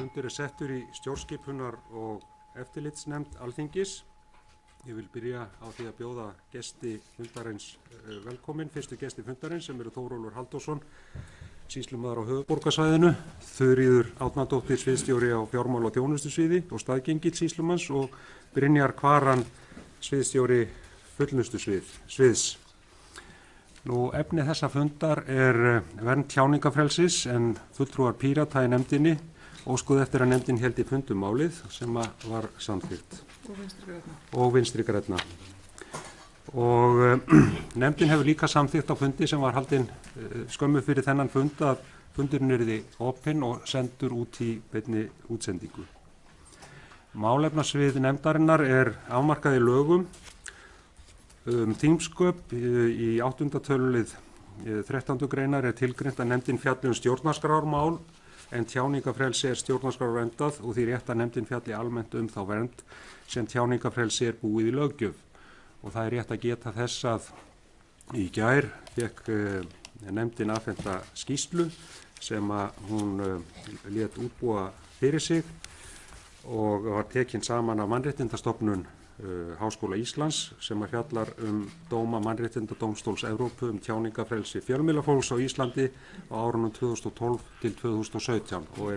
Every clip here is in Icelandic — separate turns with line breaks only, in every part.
Fundur settur í stjórnskipunar- og eftirlitsnefnd Alþingis. Ég vil byrja á því að bjóða gesti fundarins velkomin. Fyrstu gesti fundarins sem eru Þórólfur Halldórsson, sýslumaður á höfuðborgarsvæðinu, Þuríður Árnadóttir, sviðsstjóri á fjármál- og þjónustusviði og staðgengill sýslumanns og Brynjar Kvaran, sviðsstjóri fullnustusviðs. Efni þessa fundar vernd tjáningafrelsis en fulltrúar Pírata í nefndinni óskuðu eftir að nefndin héldi fund málið sem var samþykkt. Og Vinstri grænna. Og nefndin hefur líka samþykkt á fundi sem var haldinn skömmu fyrir þennan fund að fundurinn yrði opinn og sendur út í beinni útsendingu. Málefnasvið nefndarinnar afmarkað í lögum þingsköp í 8. tölulið 13. greinar tilgreint að nefndin fjalli stjórnarskrármál en tjáningafrelsi stjórnarskrárverndað og því rétt að nefndin fjalli almennt þá vernd sem tjáningafrelsi búið í löggjöf. Og það rétt að geta þess að í gær fékk nefndin afhenta skýrslu sem hún lét útbúa fyrir sig og var tekin saman af Mannréttindastofnun Háskóla Íslands sem fjallar dóma Mannréttindadómstóls Evrópu tjáningafrelsi fjölmiðlafólks á Íslandi á árunum 2012 til 2017 og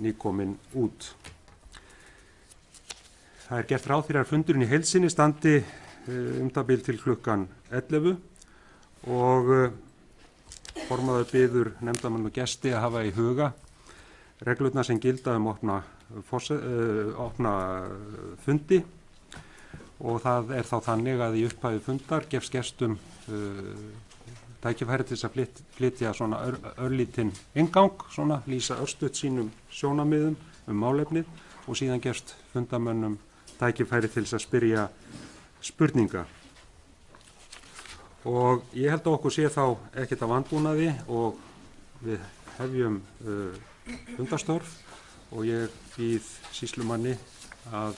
nýkomin út. Það gert ráð fyrir að fundurinn í heild sinni standi það bil til klukkan 11 og formaður biður nefndarmenn og gesti að hafa í huga reglurnar sem gilda opna fundi og það þá þannig að í upphafi fundar gefst gestum tækifæri til þess að flytja svona örlítinn inngang, svona lýsa örstutt sínum sjónarmiðum málefnið og síðan gefst fundamönnum tækifæri til þess að spyrja spurninga. Og ég held að okkur sé þá ekkert að vanbúnaði og við hefjum fundarstörf og ég býð sýslumanni að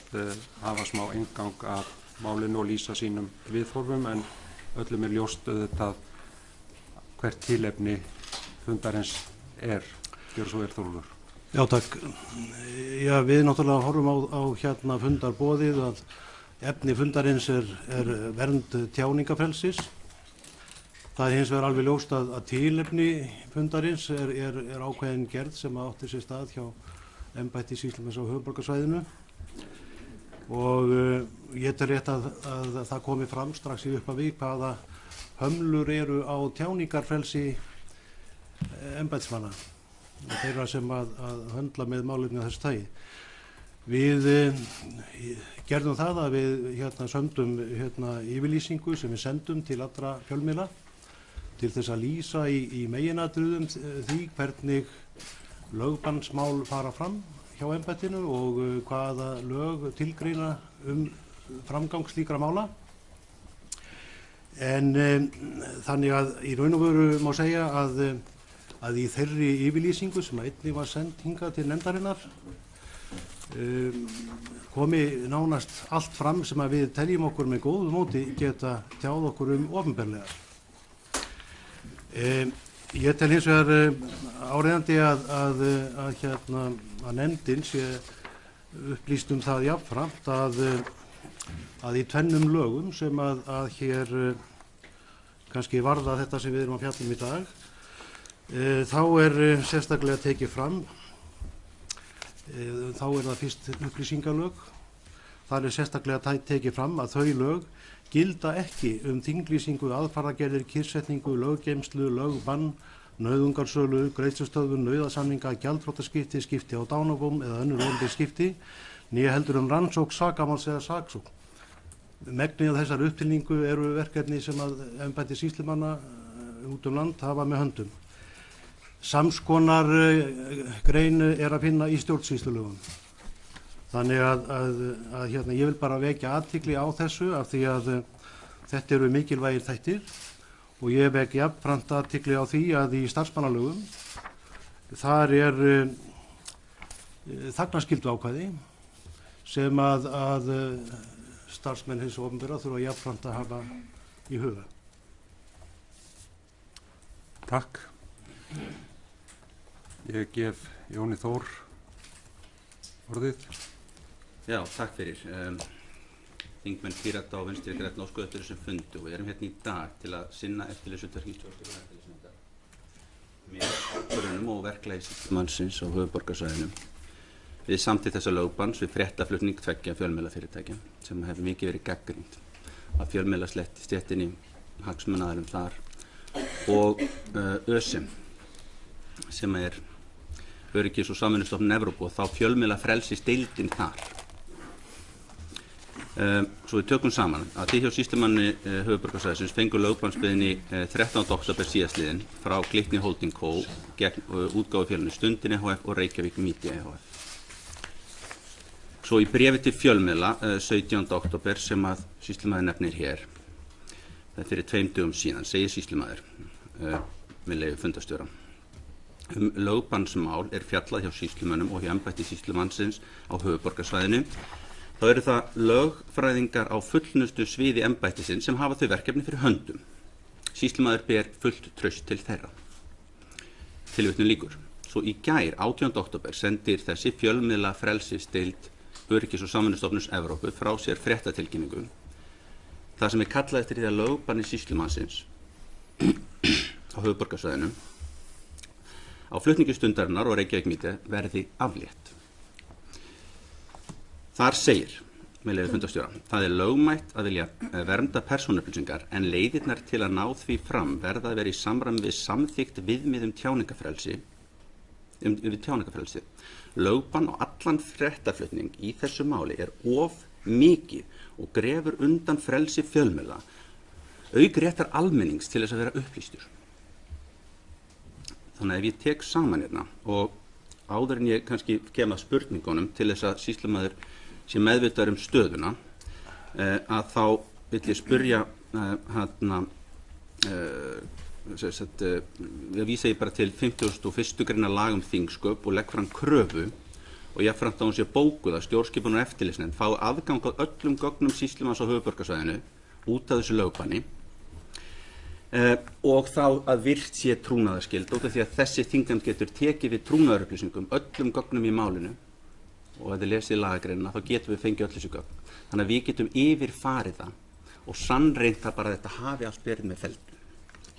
hafa smá inngang af málinu og lýsa sínum viðhorfum en öllum ljóst auðvitað hvert tilefni fundarins Gjör svo vel, Þórólfur.
Já, takk. Já, við náttúrulega horfum á fundarboðið að efni fundarins vernd tjáningafrelsis. Það hins vegar alveg ljóst að tilefni fundarins ákveðin gerð sem átti sér stað hjá embætti sýslumanns á höfuðborgarsvæðinu og ég tel rétt að það komi fram strax í upphafi hvaða hömlur eru á tjáningarfrelsi embættismanna og þeirra sem að höndla með málefni af þessu tagi. Við gerðum það að við sömdum yfirlýsingu sem við sendum til allra fjölmiðla til þess að lýsa í meginatriðum því hvernig lögbannsmál fara fram hjá embættinu og hvaða lög tilgreina framgang slíkra mála. En þannig að í raun og veru má segja að í þeirri yfirlýsingu sem einnig var send hingað til nefndarinnar komi nánast allt fram sem að við teljum okkur með góðu móti geta tjáð okkur opinberlega. Ég tel hins vegar áreiðandi að nefndin sé upplýst það jafnframt að í tvennum lögum sem að hér kannski varða þetta sem við erum að fjalla í dag, þá sérstaklega tekið fram, þá það fyrst upplýsingalög, þar sérstaklega tekið fram að þau lög gilda ekki þinglýsingu, aðfarargerðir, kyrrsetningu, löggeymslu, lögbann, nauðungarsölu, greiðslustöðvun, nauðasamninga, gjaldþrotaskipti, skipti á dánarbúum eða önnur opinber skipti, né heldur rannsókn sakamáls eða saksókn. Megnið af þessar upptalningu eru verkefni sem að embætti sýslumanna út land hafa með höndum. Sams konar grein að finna í stjórnsýslulögum. Þannig að ég vil bara vekja athygli á þessu af því að þetta eru mikilvægir þættir og ég vek jafnframt athygli á því að í starfsmannalögum þar þagnarskylduákvæði sem að starfsmenn hins opinbera þurfa jafnframt að hafa í huga.
Takk. Ég gef Jóni Þór orðið.
Já, takk fyrir. Þingmenn Pírata og Vinstri grænna óskuðu eftir þessum fundi og við erum hérna í dag til að sinna eftirlitshlutverki stjórnskipunar- og eftirlitsnefndar með ákvörðunum og verklagi sýslumannsins á höfuðborgarsvæðinu. Við samþykkt þessa lögbanns við fréttaflutning tveggja fjölmiðlafyrirtækja sem hefur mikið verið gagnrýnt af fjölmiðlastéttinni, hagsmunaaðilum þar og ÖSEM sem er Öryggis- og samvinnustofnun Evrópu og þá fjölmiðlafrelsisdeildin þar. Svo við tökum saman að því hjá sýslumanni höfuðborgarsvæðisins fengu lögbannsbeiðni 13. október síðastliðinn frá Glitni Holding Co. gegn útgáfufélaginu Stundin EHF og Reykjavík Media EHF. Svo í bréfi til fjölmiðla 17. október sem að sýslumaður nefnir hér, það er fyrir 2 dögum síðan, segir sýslumaður með leyfi fundarstjóra. Lögbannsmál er fjallað hjá sýslumönnum og hjá embætti sýslumannsins á höfuðborgarsvæðinu. Þá eru það lögfræðingar á fullnustu sviði embættisins sem hafa þau verkefni fyrir höndum. Sýslumaður ber fullt traust til þeirra. Tilvitnun lýkur. Svo í gær 18. október sendir þessi fjölmiðla frelsisdeild Öryggis- og samvinnustofnunar Evrópu frá sér fréttatilkynningu. Það sem er kallað eftir því að lögbanni sýslumannsins á höfuðborgarsvæðinu á flutningi Stundarinnar og Reykjavík Media verði aflétt. Þar segir, með leyfi fundarstjóra, það er lögmætt að vilja vernda persónuupplýsingar en leiðirnar til að ná því fram verða að vera í samræmi við samþykkt viðmið tjáningarfrelsi. Lögbann og allan fréttaflutning í þessu máli er of mikið og grefur undan frelsi fjölmiðla, auk réttar almennings til þess að vera upplýstur. Þannig að ef ég tek saman hérna og áður en ég kannski kem að spurningunum til þess að sýslumaður sé meðvitaður stöðuna, að þá vill ég spyrja ég vísa ég bara til 51. greina laga þingsköp og legg fram kröfu og jafnframt að hún sé bókuð að stjórnskipunar- og eftirlitsnefnd fái aðgang að öllum gögnum sýslumanns á höfuðborgarsvæðinu út af þessu lögbanni og þá að virt sé trúnaðarskyld út af því að þessi þingnefnd getur tekið við trúnaðarupplýsingum, öllum gögnum í málinu og ef þið lesið lagagreinina þá getum við fengið öll þessu gögn. Þannig að við getum yfirfarið það og sannreynt það bara að þetta hafi allt verið með feldu.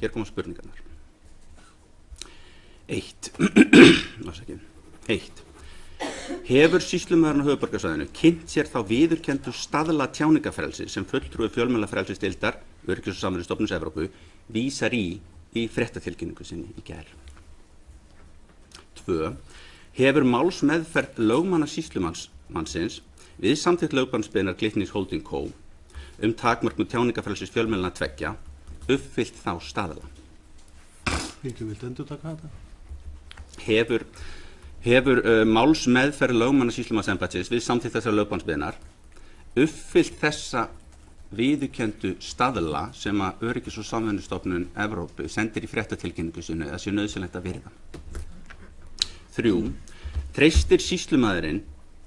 Hér koma spurningarnar. 1. Hefur sýslumaðurinn á höfuðborgarsvæðinu kynnt sér þá viðurkenndu staðla tjáningarfrelsi sem fulltrúi fjölmiðlafrelsisdeildar Öryggis- og samvinnustofnunar Evrópu vísar í fréttatilkynningu sinni í gær? 2. Hefur málsmeðferð lögmanna sýslumannsins við samþykkt lögbannsbeiðnar Glitnis Holding Co. Takmörkun tjáningarfrelsis fjölmiðlanna tveggja uppfyllt þá staðla?
Viltu endurtaka þetta?
Hefur málsmeðferð lögmanna sýslumannsembættisins við samþykkt þessar lögbannsbeiðnar uppfyllt þessa viðurkenndu staðla sem að Öryggis- og samvinnustofnun Evrópu sendir í fréttatilkynningu sinni að sé nauðsynlegt að virða? 3. Treystir sýslumaðurinn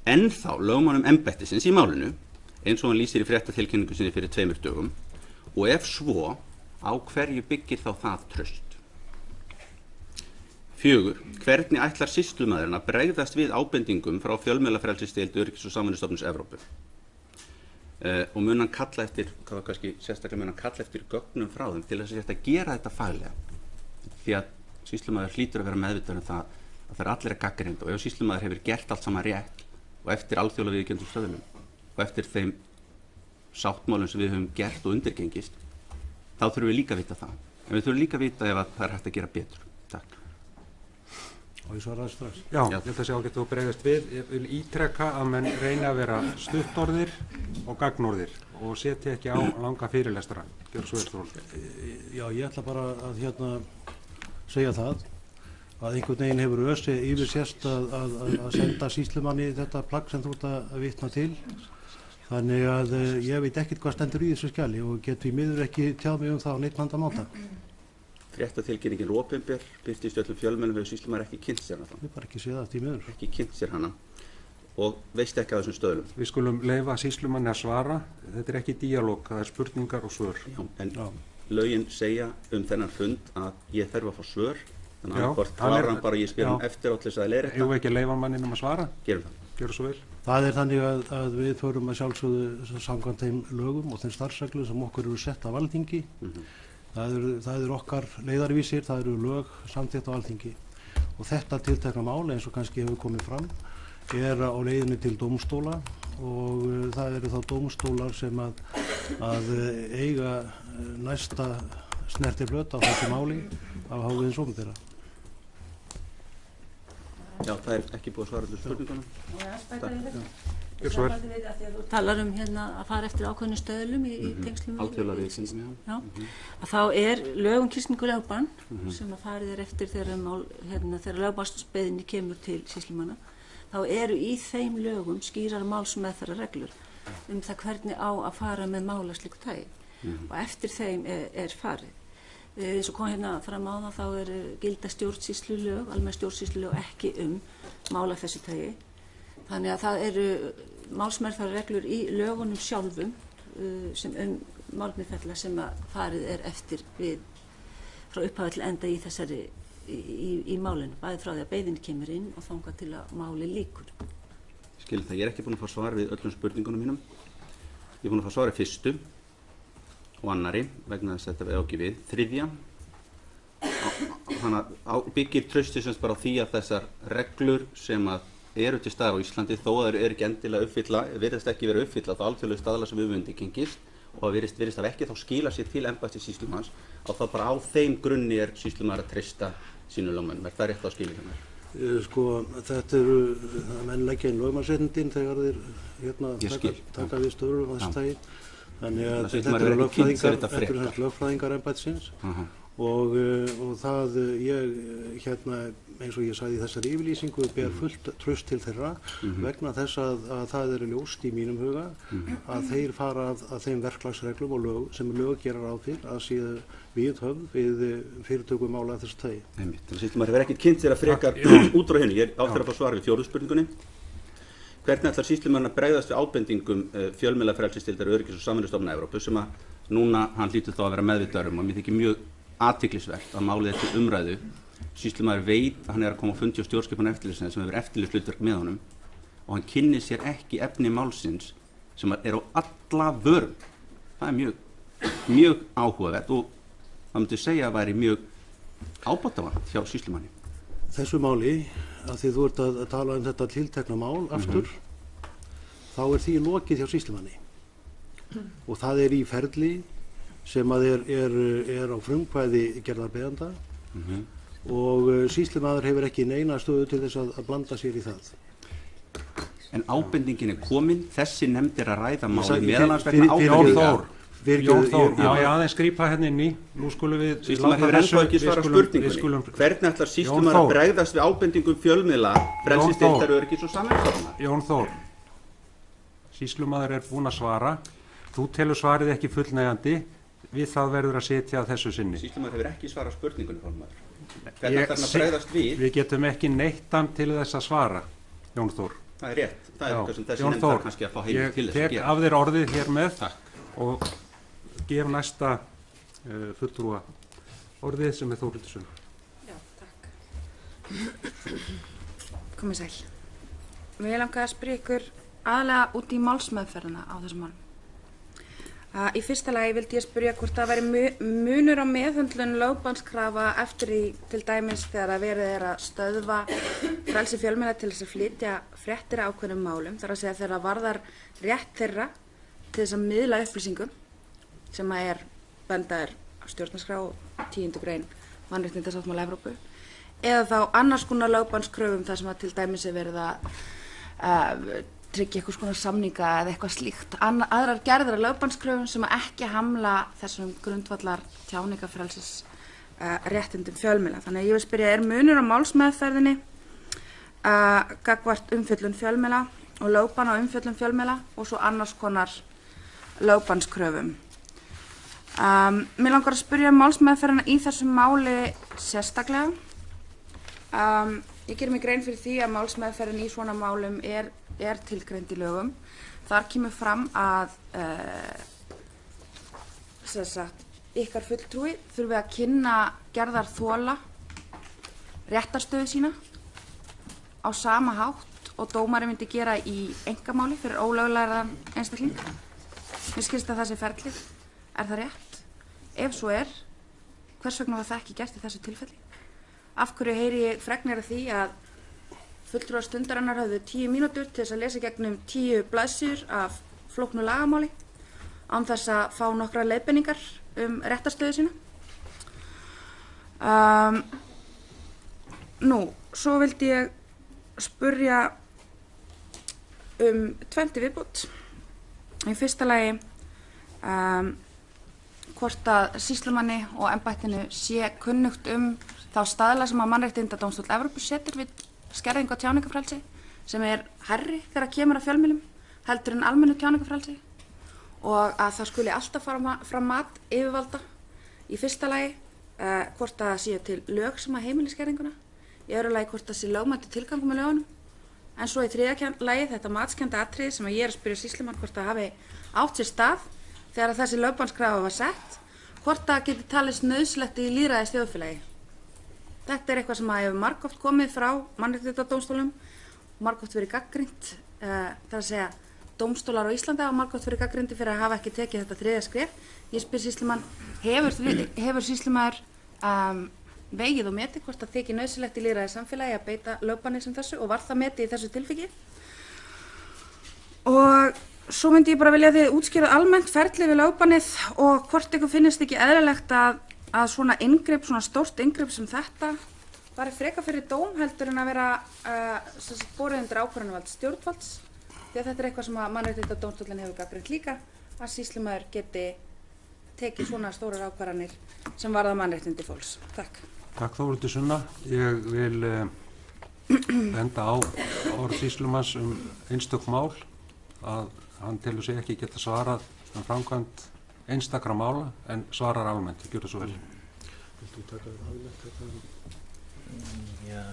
ennþá lögmannum embættisins í málinu eins og hann lýsir í fréttatilkynningu sinni fyrir 2 dögum og ef svo, á hverju byggir þá það traust? 4. Hvernig ætlar sýslumaðurinn að bregðast við ábendingum frá fjölmiðlafrelsisdeild Öryggis- og samvinnustofnunar Evrópu? Og mun hann kalla eftir, sérstaklega mun hann kalla eftir gögnum frá þeim til þess að gera þetta faglega. Því að sýslumaður hlýtur að vera meðvitaður það að það er allir að gagnrýna og ef sýslumaður hefur gert allt saman rétt og eftir alþjóðlega viðurkenndum stöðlum og eftir þeim sáttmálum sem við höfum gert og undirgengist, þá þurfum við líka að vita það. En við þurfum líka að vita ef það er hægt að gera betur. Takk.
Og ég svaraði strax.
Já, ég held að sé ágætt að bregðast við. Ég vil ítrekka að menn reyna að vera stuttorðir og gagnorðir og setja ekki á langa fyrirlestra. Gjör svo vel, Þórólfur.
Já, ég ætla bara að segja það að einhvern veginn hefur ÖSE yfirsést að senda sýslumanni þetta plagg sem þú ert að vitna til. Þannig að ég veit ekkert hvað stendur í þessu skjali og get því miður ekki tjáð mig það á neitt handa máta.
Fréttatilkynningin opinber birtist í öllum fjölmiðlum hefur sýslumaður ekki kynnt sér hana.
Ég bara ekki séð það því miður.
Ekki kynnt sér hana og veist ekki að þessum stöðlum.
Við skulum leyfa sýslumanni að svara. Þetta er ekki díalóg, það er spurningar og svör.
Já, en lögin segja þennan fund að ég þarf að fá svör Þannig að hvort svarar hann bara og ég spyr eftir á til þess að leiðrétta.
Eigum við ekki að leyfa manninum að svara?
Gerum það.
Gjörðu svo vel.
Það þannig að við förum að sjálfsögðu samkvæmt þeim lögum og þeim starfsreglum sem okkur eru sett af Alþingi. Það eru okkar leiðarvísir, það eru lög samþykkt á Alþingi. Og þetta tiltekna mál, eins og kannski hefur komið fram, á leiðinni til dómstóla og það eru þá dómstólar sem að eiga næsta snertiflöt á þessu máli af hálfu hins opinbera.
Já, það ekki búið að svara allir spurningunum.
Þú talar að fara eftir ákveðnum stöðlum í tengslum
alþjóðlega viðurkenningu,
að þá lög kyrkningu lögbann sem að farið eftir þegar lögbannsbeiðni kemur til sýslumanna, þá eru í þeim lögum skýrar málsmeðferðarreglur það hvernig á að fara með mála slíku tagi og eftir þeim farið. Eins og kom fram á það, þá gilda stjórnsýslulög, almenn stjórnsýslulög ekki mála þessu tagi. Þannig að það eru málsmeðferðarreglur í lögunum sjálfum sem málsmeðferðarreglur sem að farið eftir frá upphafi til enda í þessari í málinu, bæði frá því að beiðin kemur inn og þangað til að máli lýkur.
Skil það, ég ekki búin að fá svar við öllum spurningunum mínum. Ég búin að fá svar við fyrstu og annari, vegna þess að þetta ekki við. Þriðja, þannig að byggir traustið semst bara á því að þessar reglur sem að eru til staðar á Íslandi, þó að þeir ekki endilega uppfylla, virðist ekki vera uppfylla þá alþjóðlegu staðla sem við gengist og virðist það ekki þá skila sér til embættis sýslumanns og þá bara á þeim grunni sýslumaður að treysta sínu lögmönnum. Það rétt á skilningu?
Sko, þetta menn leggja inn lögmannsréttindin þegar þeir taka við störfum á þessu tagi. Þannig að þetta eru lögfræðingar embættisins og það eins og ég sagði í þessari yfirlýsingu ber fullt traust til þeirra vegna þess að það ljóst í mínum huga að þeir fara að þeim verklagsreglum og lög sem lög gera ráð fyrir að séu viðhöfð við fyrirtöku mála af þessu tagi.
Þannig að sýslumaður hefur ekkert kynnt sér að frekar út frá henni. Ég áfæra að fá svar við fjórðu spurningunni. Hvernig ætlar sýslumaðurinn að bregðast við ábendingum fjölmiðlafrelsisdeildar Öryggis- og samvinnustofnunar Evrópu sem að núna hann hlýtur þá að vera meðvitaður og mér þykir mjög athyglisvert að málið til umræðu. Sýslumaður veit að hann að koma á fundi á stjórnskipunar eftirlitsnefnd sem hefur eftirlitshlutverk með honum og hann kynnir sér ekki efni málsins sem á alla vörum. Það mjög áhugavert og það myndi segja að væri mjög ábótavant hjá sýslumanni.
Þessu máli, að því þú ert að tala þetta tiltekna mál aftur, þá því lokið hjá sýslumanni og það í ferli sem að er á frumkvæði gerðarbeiðanda og sýslumaður hefur ekki neina stöðu til þess að blanda sér í það.
En ábendingin komin, þessi nefnd að ræða máli meðalans vegna ábendinga.
Jón Þór, ég aðeins grípa inn í, nú skulum við
sýslumaður hefur ennþá ekki svarað spurningunni. Hvernig ætlar sýslumaður að bregðast við ábendingum fjölmiðla, frelsisdeildar Öryggis- og samvinnustofnunar?
Jón Þór, sýslumaður búinn að svara, þú telur svarið ekki fullnægjandi, við það verður að setja að þessu sinni.
Sýslumaður hefur ekki svarað spurningunni, formaður. Hvernig ætlar hann að bregðast við?
Við getum ekki neitt hann til þess að svara, Jón Þór.
Það rétt, það eitthvað sem þessi nefnd þarf kannski að fá heimild til þess að gera.
Ég tek af þér orðið hér með og gef næsta fulltrúa orðið sem Þórhildur Sunna.
Já, takk. Komið sæl. Mér langar að spyrja ykkur aðalega út í málsmeðferðina á þessum málum. Í fyrsta lagi vildi ég spyrja hvort það væri munur á meðhöndlun lögbannskrafa eftir því til dæmis þegar að verið að stöðva frelsi fjölmiðla til þess að flytja fréttir ákveðnum málum, þar að segja þegar varðar rétt þeirra til þess að miðla upplýsingum sem að bendaður á stjórnarskrá 10. grein mannréttindasáttmála Evrópu eða þá annars konar lögbannskröfum þar sem að til dæmis verið að tryggja eitthvað svona samninga eða eitthvað slíkt. Aðrar gerðir af lögbannskröfum sem að ekki hamla þessum grundvallar tjáningafrelsis réttindum fjölmiðla. Þannig að ég vil spyrja, munur á málsmeðferðinni gagnvart umfjöllun fjölmiðla og lögbann á umfjöllun fjölmiðla og svo annars konar lögbannskröfum? Mér langar að spyrja málsmeðferðina í þessum máli sérstaklega. Ég gerir mig grein fyrir því að málsmeðferðin í svona málum er tilgreind í lögum. Þar kemur fram að ykkar fulltrúi þurfi að kynna gerðarþola réttarstöðu sína á sama hátt og dómari myndi gera í einkamáli fyrir ólöglegan einstakling. Mér skilst að það sé ferlið. Er það rétt? Ef svo er, hvers vegna var það ekki gert í þessu tilfelli? Af hverju heyri ég fregnir af því að fulltrúar Stundarinnar höfðu 10 mínútur til þess að lesa gegnum 10 blaðsíður af flóknu lagamáli án þess að fá nokkra leiðbeiningar réttarstöðu sína. Svo vildi ég spurja tvennt í viðbót. Í fyrsta lagi hvort að sýslumanni og embættinu sé kunnugt þá staðla sem að Mannréttindadómstóll Evrópu setur við skerðingu á tjáningarfrelsi sem hærri þegar kemur að fjölmiðlum heldur en almennu tjáningarfrelsi og að það skuli alltaf fara fram mat yfirvalda. Í fyrsta lagi hvort að það séu til lög sem að heimili skerðinguna, í öðru lagi hvort það sé lögmætur tilgangur með lögunum, en svo í þriðja lagi þetta matskennda atriði sem að ég að spyrja sýslumann hvort það hafi átt sér stað þegar þessi lögbannskrafa var sett, hvort það geti talist nauðsynlegt í lýðræðis þjóðfélagi. Þetta eitthvað sem að hefur margoft komið frá Mannréttindadómstólum, margoft verið gagnrýnt, það að segja dómstólar á Íslandi hafa margoft verið gagnrýndir fyrir að hafa ekki tekið þetta þriðja skref. Ég spyr sýslumann, hefur sýslumaður vegið og metið hvort það þykir nauðsynlegt í lýðræðis samfélagi að beita lögbanni sem þessu og var það metið í þessu tilviki? Og svo myndi ég bara vilja að þið útskýrið almennt ferlið við lögbannið og hvort ykkur finnist ekki eðlilegt að svona inngrip, svona stórt inngrip sem þetta væri frekar fyrir dóm heldur en að vera borið undir ákvörðunarvald stjórnvalds, því að þetta eitthvað sem að Mannréttindadómstóllinn hefur gagnrýnt líka, að sýslumaður geti tekið svona stórar ákvarðanir sem varða mannréttindi fólks. Takk.
Takk Þórhildur Sunna. Ég vil benda á orð sýslumanns einstök mál að hann telur sig ekki geta svarað framkvæmd einstakra mála en svarar almennt. Gjör það svo vel.
Vilt þú taka almennt þetta?
Já,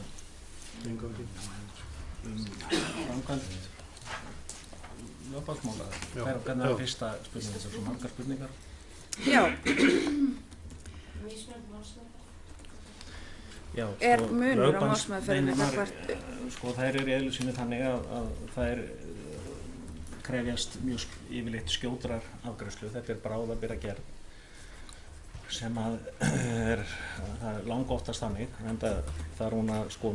framkvæmd lögbannsmála. Hvernig er fyrsta spurning? Þetta er svo margar spurningar.
Já.
Já,
Er munur á málsmeðferðinni
gagnvart? Sko þær eru í eðli sínu þannig að þær krefjast mjög yfirleitt skjótrar afgreiðslu. Þetta bráðabirgðagerð sem það er langoftast þannig, en það hún að sko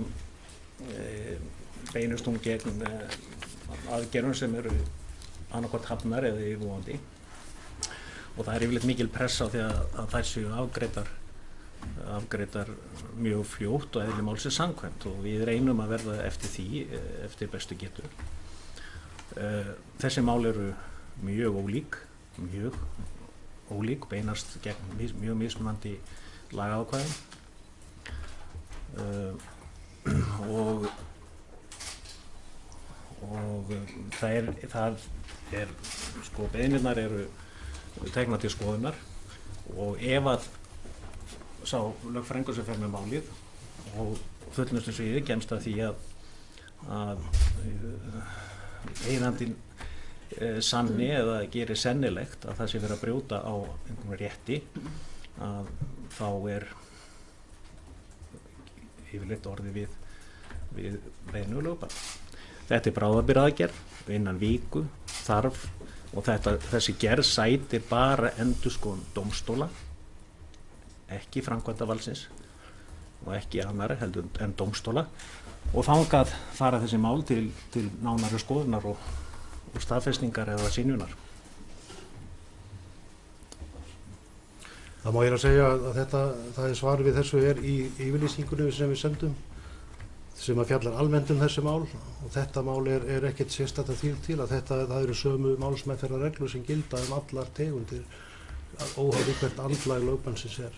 beinust hún gegn aðgerðum sem eru annaðhvort hafnar eða yfirvofandi og það er yfirleitt mikil pressa á því að þær séu afgreiddar mjög fljótt og eðli málsins samkvæmt og við reynum að verða eftir því eftir bestu getu. Þessi mál eru mjög ólík, beinast gegn mjög mismunandi lagaákvæðum og það er sko beiðnirnar eru teknar til skoðunar og ef að sá lögfræðingur sem fer með málið og fullnustu sviði kemst að því að eigandinn sanni eða gerir sennilegt að það sé verið að brjóta á einhverjum rétti að þá er yfirleitt orðið við beiðni lögbann. Þetta er bráðabirgðaaðgerð innan viku þarf og þessi gerð sætir bara endurskoðun dómstóla, ekki framkvæmdarvaldsins og ekki annarra heldur en dómstóla og þangað fara þessi mál til nánari skoðunar og staðfestingar eða synjunar.
Það má ég að segja að það er svar við þessu í yfirlýsingunni sem við sendum sem að fjallar almennt þessi mál og þetta mál er ekkert sérstætt að því til að það eru sömu málsmeðferðarreglur sem gilda allar tegundir óháð hvert andlag lögbannsins er.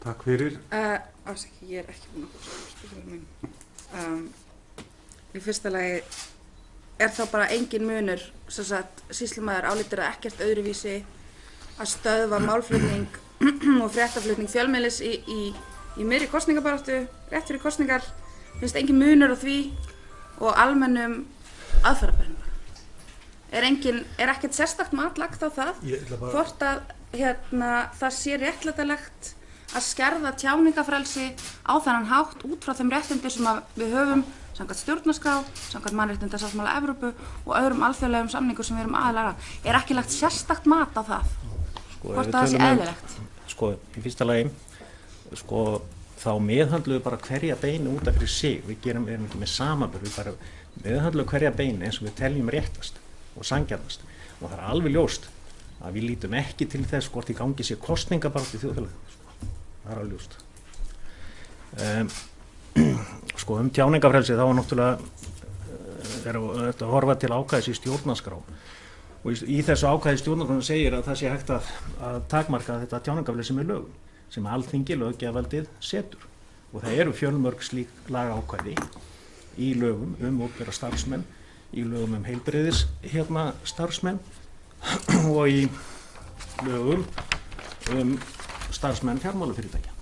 Takk fyrir.
Afsaki, ég ekki búin að spyrja mín. Í fyrsta lagi þá bara engin munur sem sagt sýslumaður álítur að ekkert öðruvísi að stöðva málflutning og fréttaflutning fjölmiðlis í miðri kosningabaráttu, rétt fyrir kosningar, finnst engin munur á því og almennum aðferðarbreytingum. Er ekkert sérstakt mat lagt á það hvort að það sé réttlætanlegt að skerða tjáningafrelsi á þennan hátt út frá þeim réttindi sem við höfum samkvæmt stjórnarskrá, samkvæmt mannréttindasáttmála Evrópu og öðrum alþjóðlegum samningum sem við erum aðilar að. Er ekki lagt sérstakt mat á það? Hvort það sé eðlilegt?
Sko, í fyrsta lagi, sko, þá meðhandluðu bara hverja beinu út af fyrir sig. Við erum ekki með samanburð, við bara meðhandluðu hverja beinu eins og við teljum réttast og sanngjarnast. Og það er alveg ljóst að við lítum ekki til þess hvort í gangi sé kosningabaráttu í þjóðfélaginu. Sko. Það er alveg ljóst. Sko, tjáningafrelsi þá er náttúrulega að horfa til ákvæðis í stjórnarskrá. Og í þessu ákvæði stjórnarskrá segir að það sé hægt að takmarka þetta tjáningafrelsi með lögum sem Alþingi, löggjafavaldið, setur. Og það eru fjölmörg slík lagaákvæði í lögum opinbera starfsmenn, í lögum heilbrigðis starfsmenn og í lögum starfsmenn fjármálafyrirtækja.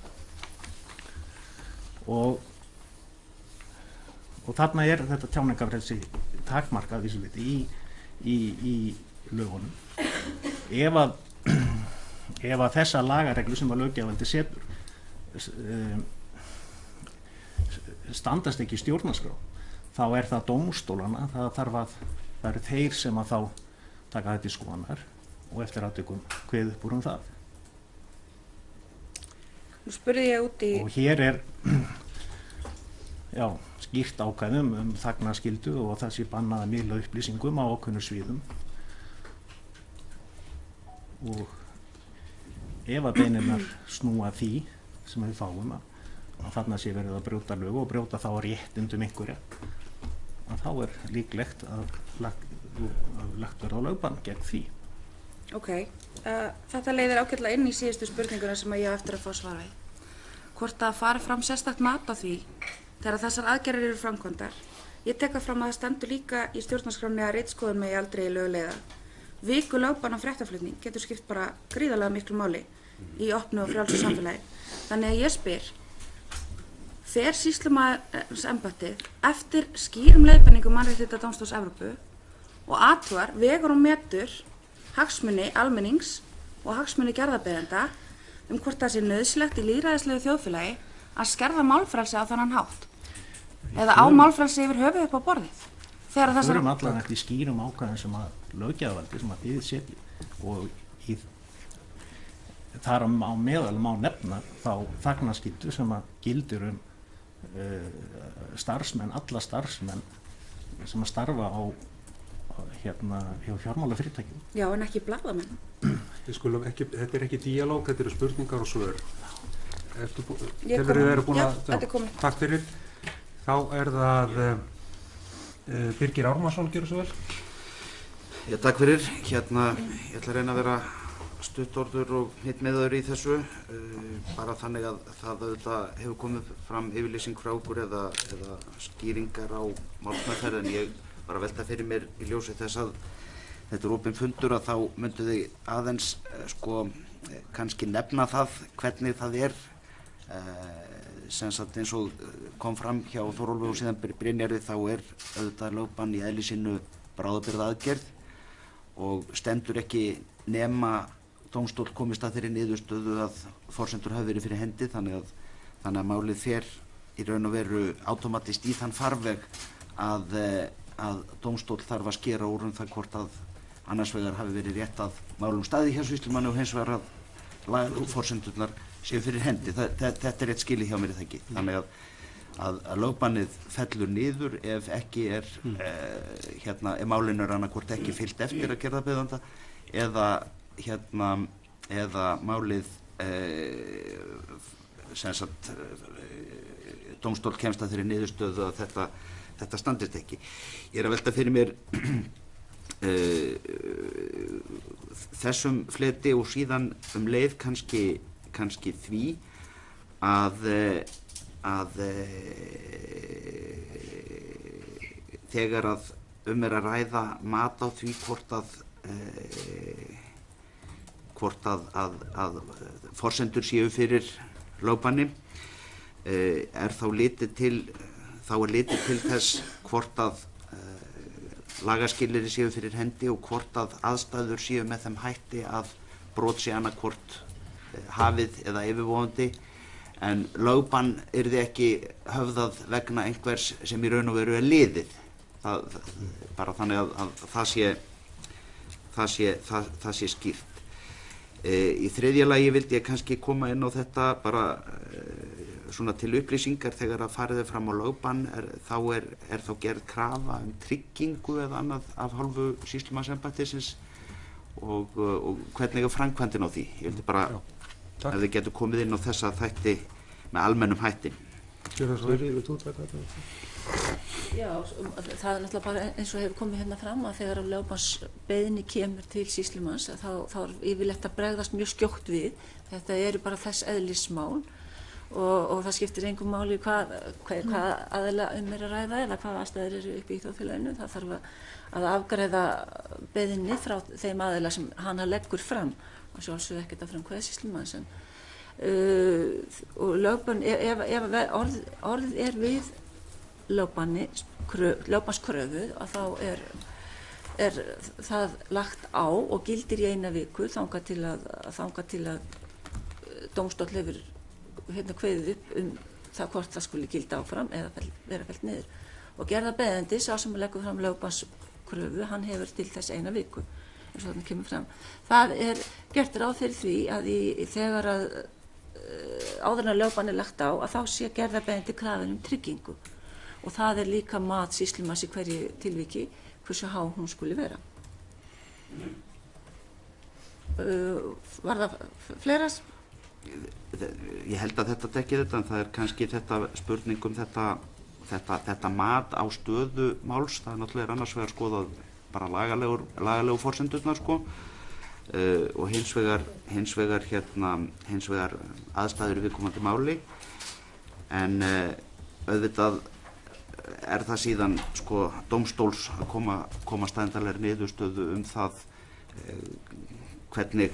Og þarna þetta tjáningafrelsi takmarkað vissu viti í lögunum. Ef að þessa lagareglu sem að löggjafarvaldið setur standast ekki í stjórnarskrá, þá það dómstólana, það eru þeir sem að þá taka þetta í skoðunar og eftir atvikum kveðið upp úr það.
Nú spurði ég út í...
Og hér skýrt ákvæðum þagnarskyldu og það sé bannað að miðla upplýsingum á ákveðnum sviðum. Og ef að beinunar snúa því sem við fáum að þarna sé verið að brjóta lög og brjóta þá réttindum einhverja, að þá líklegt að lagt verða á lögbann gegn því.
Ok, þetta leiðir ágætlega inn í síðustu spurninguna sem ég á eftir að fá svara við. Hvort að fari fram sérstakt mat á því þegar þessar aðgerðir eru framkvæmdar. Ég tek það fram að það stendur líka í stjórnarskránni að ritskoðun megi aldrei lögleiða. Viku lögbann á fréttaflutning getur skipt bara gríðarlega miklu máli í opnu og frjálsu samfélagi. Þannig að ég spyr, fer sýslumannsembættið eftir skýrum leiðbeiningum Mannréttindadómstóls Evrópu og athugar, vegur og metur hagsmuni almennings og hagsmuni gerðarbeiðenda hvort það sé nauðsynlegt í lýðræðislegu þjóðfélagi að skerða málfrelsi á þannan hátt eða á málfrelsi yfir höfuð upp á borðið. Við
erum allan eftir skýrum ákvæðum sem að löggjafarvaldið sem að þið setji og þar á meðal má nefna þá þagnarskyldu sem að gildir starfsmenn, alla starfsmenn sem að starfa á hjá fjármálafyrirtækjum.
Já, en ekki blaðamenn.
Þetta ekki díalóg, þetta eru spurningar og svör. Takk fyrir. Þá það Birgir Ármannsson, gjörðu svo vel.
Já, takk fyrir. Ég ætla að reyna að vera stuttorður og hittmiðaður í þessu, bara þannig að það auðvitað hefur komið fram yfirlýsing frá okkur eða skýringar á málsmeðferð, en ég bara velta fyrir mér í ljósi þess að þetta opinn fundur að þá myndu þið aðeins kannski nefna það hvernig það sem sagt eins og kom fram hjá Þórólfi og síðan Brynjarði, þá auðvitað lögbann í eðli sínu bráðabirgðaaðgerð og stendur ekki nema dómstóll komist að þeirri niðurstöðu að forsendur hafi verið fyrir hendi, þannig að málið fer í raun og veru átómatist í þann farveg að dómstóll þarf að skera úr það hvort að annars vegar hafi verið rétt að málum staði hjá sýslumanni og hins vegar að forsendurnar séu fyrir hendi. Þetta rétt skilið hjá mér það ekki. Þannig að lögbannið fellur niður ef ekki ef málinu annað ekki fylgt eftir að gerðarbeiðanda eða málið sem sagt dómstól kemst að þeirri niðurstöðu að þetta standist ekki. Ég að velta fyrir mér þessum fleti og síðan leið kannski því að þegar að að ræða mat á því hvort að forsendur séu fyrir lögbanni, þá litið til þess hvort að lagaskilyrði séu fyrir hendi og hvort að aðstæður séu með þeim hætti að brot sé annaðhvort hafið eða yfirvofandi, en lögbann yrði ekki höfðað vegna einhvers sem í raun og veru liðið. Bara þannig að það sé skýrt. Í þriðja lagi vildi ég kannski koma inn á þetta bara svona til upplýsingar þegar að farið fram á lögbann þá er þá gerð krafa tryggingu eða annað af hálfu sýslumannsembættisins og hvernig framkvæmdin á því. Ég vildi bara ef þið getur komið inn á þessa þætti með almennum hætti.
Já, það náttúrulega bara eins og hefur komið hérna fram að þegar lögbannsbeiðni kemur til sýslumanns þá yfirleitt að bregðast mjög skjótt við. Þetta eru bara þess eðlismál og það skiptir engum máli hvað aðila að ræða eða hvað aðstæður eru uppi í þjóðfélaginu. Það þarf að afgreiða beiðni frá þeim aðila sem hana leggur fram og sjálfsögðu ekkert að framkvæða sýslumanns. Og lögbann, ef orðið er við lögbannskröfu að þá er það lagt á og gildir í 1 viku þangað til að dómstóll hefur kveðið upp það hvort það skuli gilda áfram eða vera fellt niður. Og gerðarbeðandi, sá sem leggur fram lögbannskröfu, hann hefur til þess 1 viku eins og þarna kemur fram. Það er gert ráð fyrir því að þegar að áður en lögbann er lagt á að þá sé gerðarbeðandi krafin tryggingu og það er líka mat sýslumanns í hverju tilviki hversu há hún skuli vera. Var það fleira?
Ég held að þetta tekið þetta, en það er kannski þetta spurning þetta mat á stöðu máls. Það er náttúrulega annars vegar skoðað bara lagalegu forsendurnar og hins vegar aðstæður viðkomandi máli, en auðvitað er það síðan dómstóls að komast endanlegri niðurstöðu það hvernig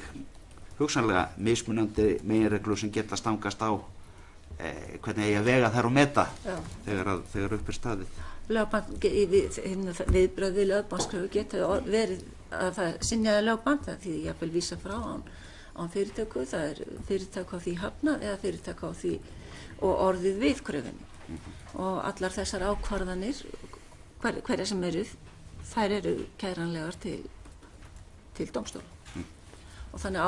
hugsanlega mismunandi meginreglur sem geta stangast á hvernig eigi að vega þær og meta þegar upp er staðið.
Viðbrögð við lögbannskröfu geta verið að það synjaði lögbann, það því jafnvel vísa frá án fyrirtöku, það er fyrirtaka á því hafnað eða fyrirtaka á því og orðið við kröfunni. Og allar þessar ákvarðanir, hverja sem eru, þær eru kæranlegar til dómstóla. Og þannig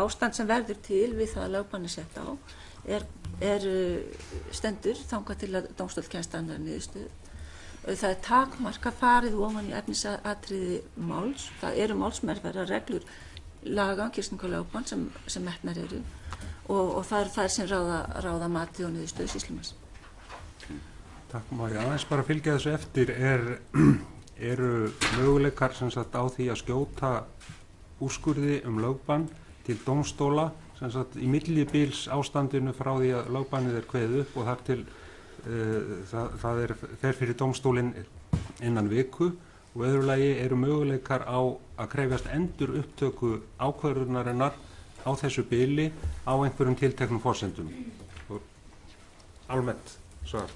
ástand sem verður til við það að lögbann er sett á stendur þangað til að dómstól kemst að annarri niðurstöðu. Það er takmarka farið ofan í efnisatriði máls. Það eru málsmeðferðar reglur laga kyrkningu lögbann sem metnar eru og það er þær sem ráða mati og niðurstöðu sýslumanns.
Takk, má ég aðeins bara fylgja þessu eftir. Eru möguleikar sem sagt á því að skjóta úrskurði lögbann til dómstóla sem sagt í millibils ástandinu frá því að lögbannið er kveðið upp og þar til það fer fyrir dómstólinn innan viku, og öðru lagi eru möguleikar á að krefjast endur upptöku ákvörðunarinnar á þessu bili á einhverjum tilteknum forsendum. Og almennt svar,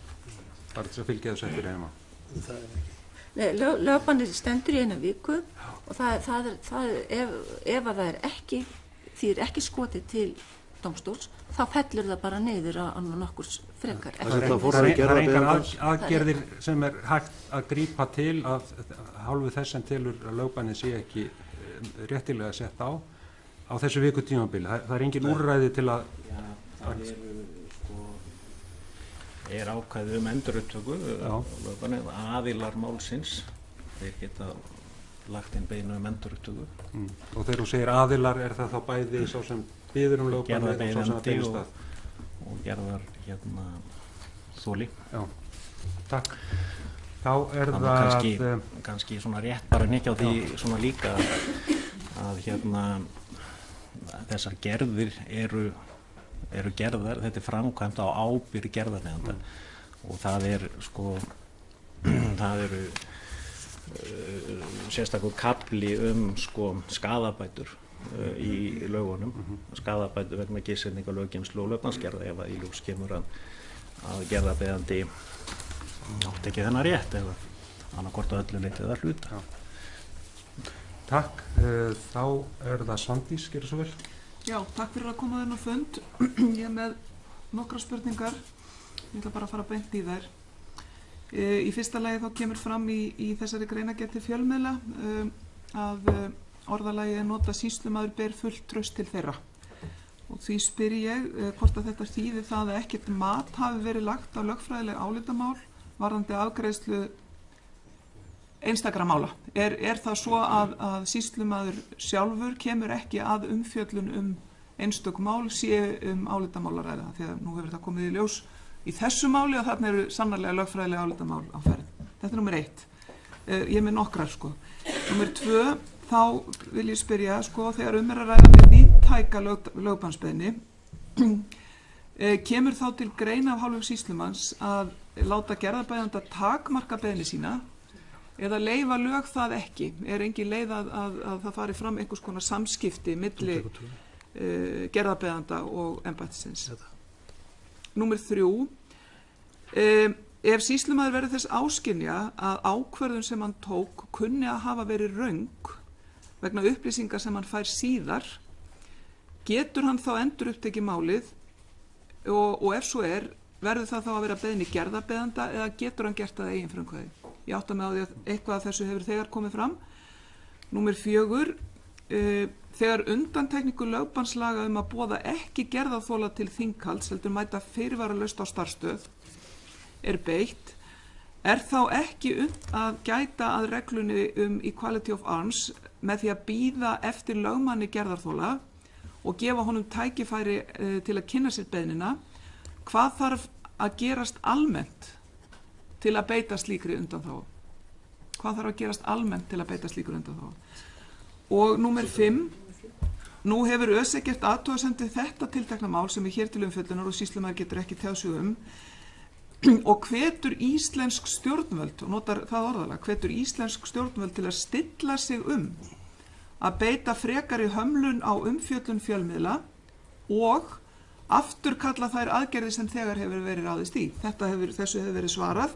bara til að fylgja þessu eftir heima.
Lögbannið stendur í 1 viku og ef það er ekki, því er ekki skotið til dómstóls, þá fellur það bara niður á nokkurs frekar.
Það er engar aðgerðir sem er hægt að grípa til að hálfu þess sem telur að lögbannið sé ekki réttilega sett á þessu vikutímabili. Það er engin úrræði til að...
Er ákvæðið endurupptöku lögbannið, aðilar málsins, þeir geta lagt inn beiðni endurupptöku.
Og þegar þú segir aðilar, er það þá bæði sá sem biður lögbannið og sá sem að beinist að?
Og gerðar þoli. Já,
takk. Þá er það...
Kannski svona rétt bara nikja á því svona líka að þessar gerðir eru gerðar, þetta er framkvæmt á ábyrgð gerðarnefndar og það eru sérstakur kafli skaðabætur í lögunum, skaðabætur vegna gistilningar, löggeymslu og lögbannsgerða ef að í ljós kemur að gerðarbeðandi átti ekki þennan rétt eða annarkvort að öllu leyti eða hluta.
Takk, þá er það Svandís, gerðu svo vel.
Já, takk fyrir að koma þennan fund. Ég með nokkra spurningar. Ég ætla bara að fara beint í þær. Í fyrsta lagi þá kemur fram í þessari greinargerð til fjölmiðla að orðalagi er nota sýslumaður ber fullt traust til þeirra. Og því spyr ég hvort að þetta þýðir það að ekkert mat hafi verið lagt á lögfræðileg álitamál varðandi afgreiðslu einstakra mála. Er það svo að sýslumaður sjálfur kemur ekki að umfjöllun einstök mál sé álitamál að ræða? Því að nú hefur það komið í ljós í þessu máli að þarna eru sannarlega lögfræðilega álitamál á ferð. Þetta er númer 1. Ég er með nokkrar sko. Númer 2, þá vil ég spyrja sko, þegar er að ræða með víðtæka lögbannsbeiðni, kemur þá til greina af hálfu sýslumanns að láta gerðarbeiðanda takmarka beiðni sína eða leyfa lög það ekki? Er engin leið að það fari fram einhvers konar samskipti milli gerðarbeiðanda og embættisins? Númer 3, ef sýslumaður verður þess áskynja að ákvörðun sem hann tók kunni að hafa verið röng vegna upplýsingar sem hann fær síðar, getur hann þá endur upptekið málið og ef svo verður það þá að vera beiðni gerðarbeiðanda eða getur hann gert það eigin frumkvæði? Ég átta mig á því að eitthvað af þessu hefur þegar komið fram. Númer 4, þegar undantekningu lögbannslaga að boða ekki gerðarþola til þinghalds heldur mæta fyrirvaralaust á starfsstöð beitt, þá ekki að gæta að reglunni equality of arms með því að bíða eftir lögmanni gerðarþola og gefa honum tækifæri til að kynna sér beiðnina? Hvað þarf að gerast almennt til að beita slíkri undanþágu? Hvað þarf að gerast almennt til að beita slíkri undanþágu? Og númer 5, nú hefur ÖSE gert athugasemdir þetta tiltekna mál sem hér til umfjöllunar og sýslumaður getur ekki tjáð sig og hvetur íslensk stjórnvöld, og notar það orðalag, hvetur íslensk stjórnvöld til að stilla sig að beita frekari hömlun á umfjöllun fjölmiðla og afturkalla þær aðgerðir sem þegar hefur verið ráðist í. Þessu hefur verið svarað,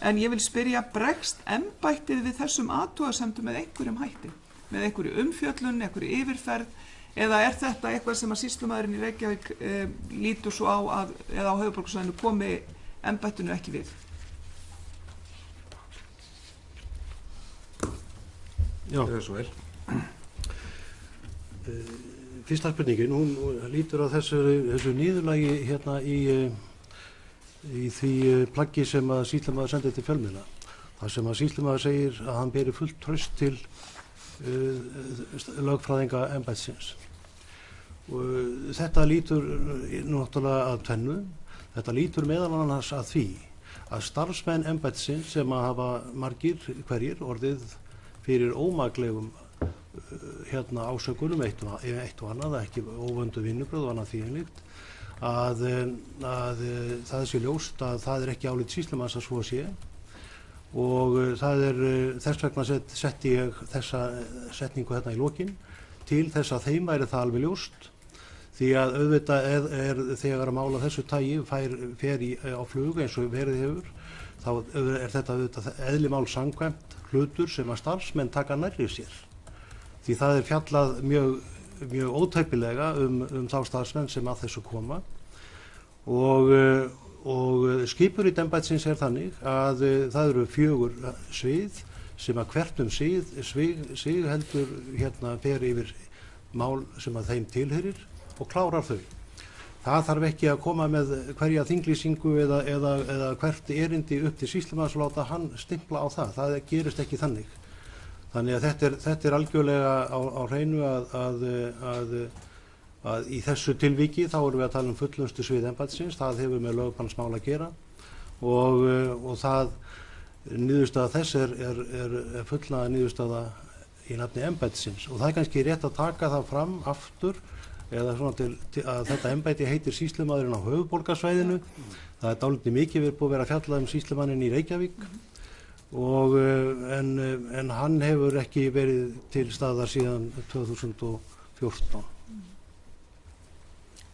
en ég vil spyrja, bregst embættið við þessum athugasemdum með einhverjum hætti? Með einhverju umfjöllun, einhverju yfirferð, eða er þetta eitthvað sem að sýslumaðurinn í Reykjavík lítur svo á eða á höfuðborgarsvæðinu komi embættinu ekki við?
Já.
Það er svo vel.
Fyrsta spurningin, hún lítur að þessu niðurlagi hérna í því plaggi sem að sýslumaður sendi til fjölmiðla. Það sem að sýslumaður segir að hann beri fullt traust til lögfræðinga embættisins. Þetta lítur náttúrulega að tvennu. Þetta lítur meðal annars að því að starfsmenn embættisins sem að hafa margir hverjir orðið fyrir ómaklegum ásökunum eitt og annað, ekki óvöndu vinnubrögð og annað því einlíkt, að það sé ljóst að það er ekki álit sýslumanns að svo sé og það þess vegna setti ég þessa setningu hérna í lokin til þess að þeim væri það alveg ljóst, því að auðvitað þegar að mála þessu tagi fer á flug eins og verið hefur, þá þetta auðvitað eðli máls samkvæmt hlutur sem að starfsmenn taka nærri sér. Því það fjallað mjög ótæpilega þá starfsmenn sem að þessu koma og skipurit embættisins þannig að það eru 4 svið sem að hvert svið heldur fer yfir mál sem að þeim tilheyrir og klárar þau. Það þarf ekki að koma með hverja þinglýsingu eða hvert erindi upp til sýslumanns og láta hann stimpla á það. Það gerist ekki þannig. Þannig að þetta algjörlega á hreinu að í þessu tilviki þá erum við að tala fullnustu svið embættisins, það hefur með lögbannsmál að gera og það niðurstaða þess er fullnaða niðurstaða í nafni embættisins og það er kannski rétt að taka það fram aftur eða svona að þetta embætti heitir sýslumaðurinn á höfuðborgarsvæðinu. Það dálítið mikið búið að vera að fjalla sýslumanninn í Reykjavík en hann hefur ekki verið til staðar síðan 2014.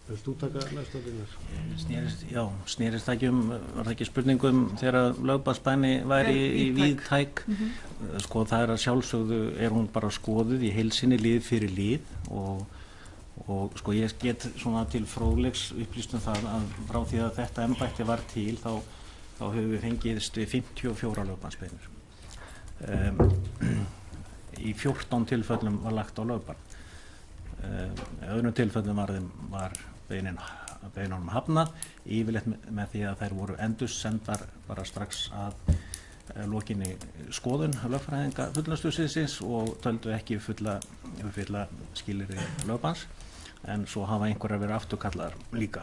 Viltu þú taka næsta byrjar?
Snerist ekki var það ekki spurningum þegar lögbannsbeiðni væri í víðtæk. Sko það að sjálfsögðu hún bara skoðuð í heilsinni lið fyrir lið og Og sko ég get svona til fróðleiks upplýst það að frá því að þetta embætti var til þá höfum við fengist við 54 lögbannsbeiðnir. Í 14 tilfellum var lagt á lögbann. Öðrum tilfellum var beiðnunum hafnað, yfirleitt með því að þær voru endursendar bara strax að lokinni skoðun lögfræðinga fullnustuðsins og töldu ekki uppfylla skilyrði lögbanns, en svo hafa einhverjar verið afturkallar líka.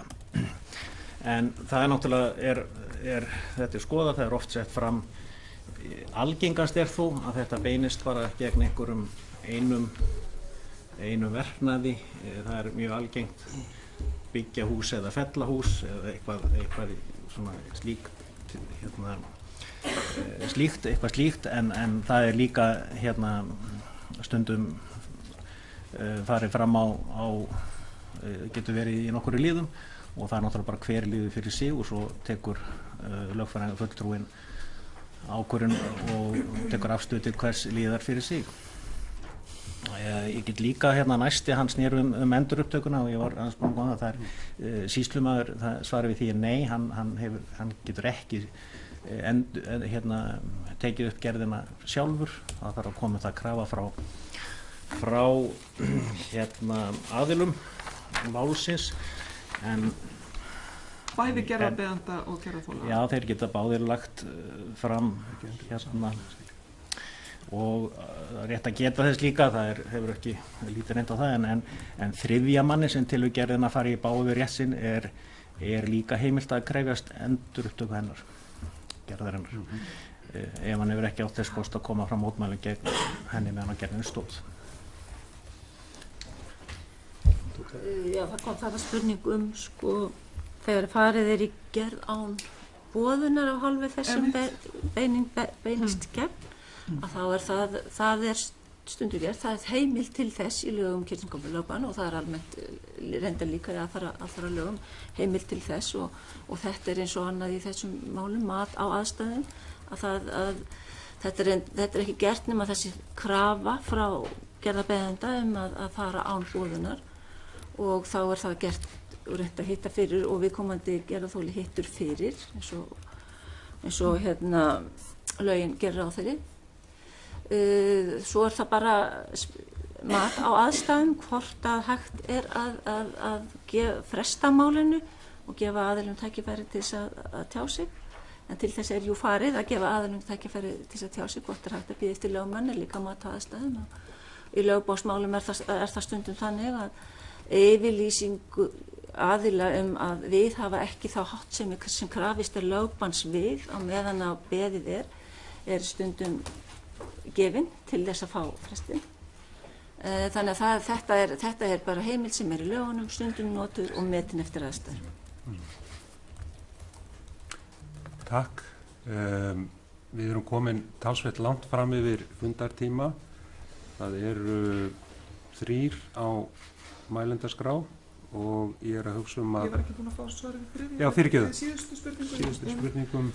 En það náttúrulega þetta skoðað, það oft sett fram, algengast þó að þetta beinist bara gegn einhverjum einum verknaði. Það mjög algengt byggja hús eða fella hús eða eitthvað svona eitthvað slíkt, en það líka stundum farið fram á getur verið í nokkru liðum og það náttúrulega bara hver liður fyrir sig og svo tekur lögfræðinga fulltrúinn ákvörðun og tekur afstöðu til hvers liðar fyrir sig. Ég get líka næsti hann snýr endurupptökuna og ég var aðeins búinn að það sýslumaður, það svarar við því nei, hann getur ekki tekið upp gerðina sjálfur, það þarf að koma það krafa frá aðilum málsins, en
bæði gerðarbeiðanda og gerðarþola.
Já, þeir geta báðir lagt fram og rétt að geta þess líka, það hefur ekki lítið reynd á það, en þriðja manni sem til við gerðina fari í báðu við rétt sinn er líka heimilt að krefjast endurupptöku hennar, gerðarinnar, ef hann hefur ekki átt þess kost að koma fram mótmælum gegn henni meðan að gerðinu stóð.
Já, það kom þetta spurning þegar farið í gerð án boðunar af hálfu þessum beinist gegn, að þá það stundum gert, það heimild til þess í lögum kynningarlögbann og það almennt reyndar líka í allra lögum heimild til þess og þetta eins og annað í þessum málum, mat á aðstæðum, að þetta ekki gert nema þessi krafa frá gerðarbeiðanda að fara án boðunar og þá það gert og reynt að hitta fyrir og viðkomandi gerðarþoli hittur fyrir eins og lögin gerir á þeirri. Svo það bara mat á aðstæðum hvort að hægt að fresta málinu og gefa aðilum tækifæri til að tjá sig, en til þess jú farið að gefa aðilum tækifæri til að tjá sig hvort hægt að bíða eftir lögmann líka mat á aðstæðum. Í lögboðsmálum er það stundum þannig að yfirlýsingu aðila að við hafa ekki þá háttsemi sem krafist lögbanns við á meðan að beðið er stundum gefin til þess að fá frestinn. Þannig að þetta er bara heimild sem í lögunum, stundum notuð og metin eftir aðstæður.
Takk. Við erum komin talsvert langt fram yfir fundartíma. Það eru 3 á mælendaskrá og ég að hugsa að...
Ég var ekki búin að fá svarið fyrir.
Já, fyrirgefðu.
Síðustu spurningum.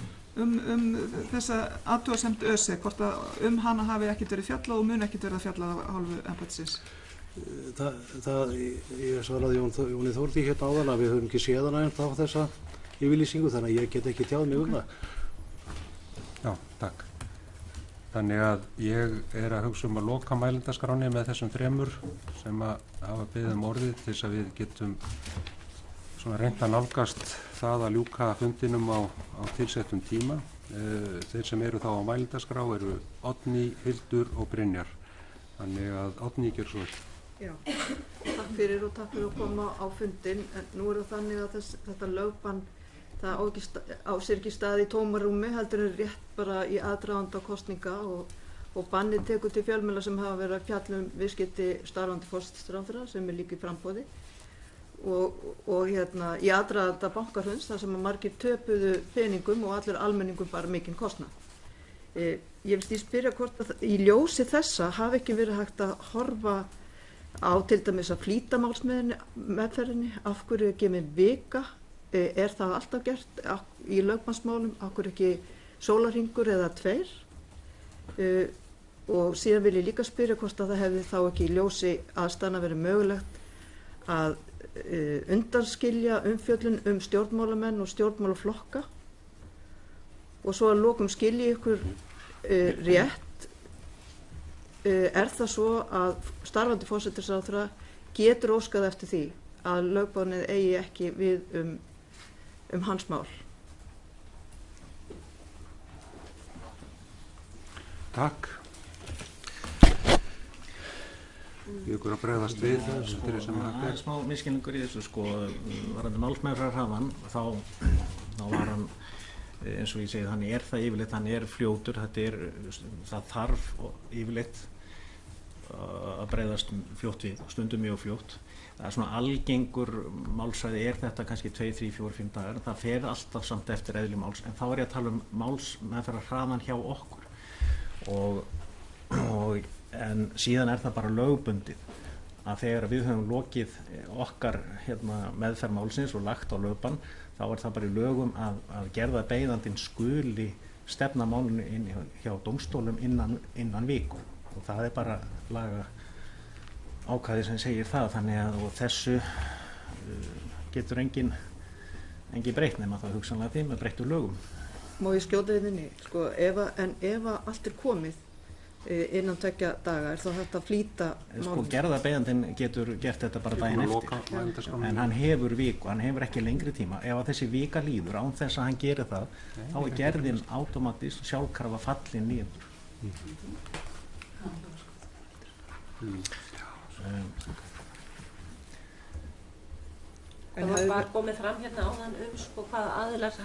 Þessa athugasemd ÖSE, hvort að hana hafi ekkert verið fjallað og mun ekkert verið að fjallað af hálfu embættisins.
Ég svaraði Jóni Þórði áðan að við höfum ekki séð hana á þessa yfirlýsingu, þannig að ég get ekki tjáð mig það.
Já, takk. Þannig að ég að hugsa að loka mælendaskránni með þessum 3 sem að hafa beðið orðið til þess að við getum reynt að nálgast það að ljúka fundinum á tilsettum tíma. Þeir sem eru þá á mælendaskrá eru Oddný, Hildur og Brynjar. Þannig að Oddný gjör svo vel.
Já, takk fyrir og takk fyrir að koma á fundin. En nú það þannig að þetta lögbann það á sér ekki stað í tómarúmi, heldur rétt bara í aðdraganda kosninga og bannið tekur til fjölmiðla sem hafa verið að fjalla viðskipti starfandi forsætisráðherra sem líka í framboði og í aðdraganda bankahruns þar sem að margir töpuðu peningum og allir almenningum bara mikinn kostnað. Ég vilst spyrja hvort að í ljósi þessa hafi ekki verið hægt að horfa á til dæmis að flýta málsmeðferðinni, af hverju ekki með vika. Er það alltaf gert í lögbannsmálum, okkur ekki sólarhringur eða 2 og síðan vil ég líka spyrja hvort að það hefði þá ekki í ljósi aðstæðna verið mögulegt að undanskilja umfjöllun stjórnmálamenn og stjórnmálaflokka og svo að lokum skilji ykkur rétt, er það svo að starfandi forsætisráðherra getur óskað eftir því að lögbannið eigi ekki við hans mál.
Takk. Ég ykkur að bregðast við
það er smá misskilningur í þessu varandi málsmeðferðarhraðann þá var hann eins og ég segi, hann er það yfirleitt, hann er fljótur, það þarf yfirleitt að bregðast fljótt við, stundum mjög fljótt. Það er svona algengur málsræði þetta kannski 2, 3, 4, 5 dagar, það fer alltaf samt eftir eðli máls, en þá er ég að tala málsmeðferðarhraðann hjá okkur en síðan er það bara lögbundið að þegar við höfum lokið okkar meðferð málsins og lagt á lögbann, þá er það bara í lögum að gerðarbeiðandinn skuli stefna málinu inn hjá dómstólum innan viku og það er bara laga ákvæði sem segir það, þannig að þessu getur engin breytt nema það hugsanlega því með breyttu lögum.
Má ég skjóta þinni, ef allt er komið innan 2 daga, er þá hægt að flýta málum?
Gerðarbeiðandinn getur gert þetta bara daginn eftir, en hann hefur viku, hann hefur ekki lengri tíma. Ef að þessi vika líður án þess að hann gerir það, þá er gerðin automatískt sjálfkrafa fallin niður.
Það var komið fram áðan hvaða aðilar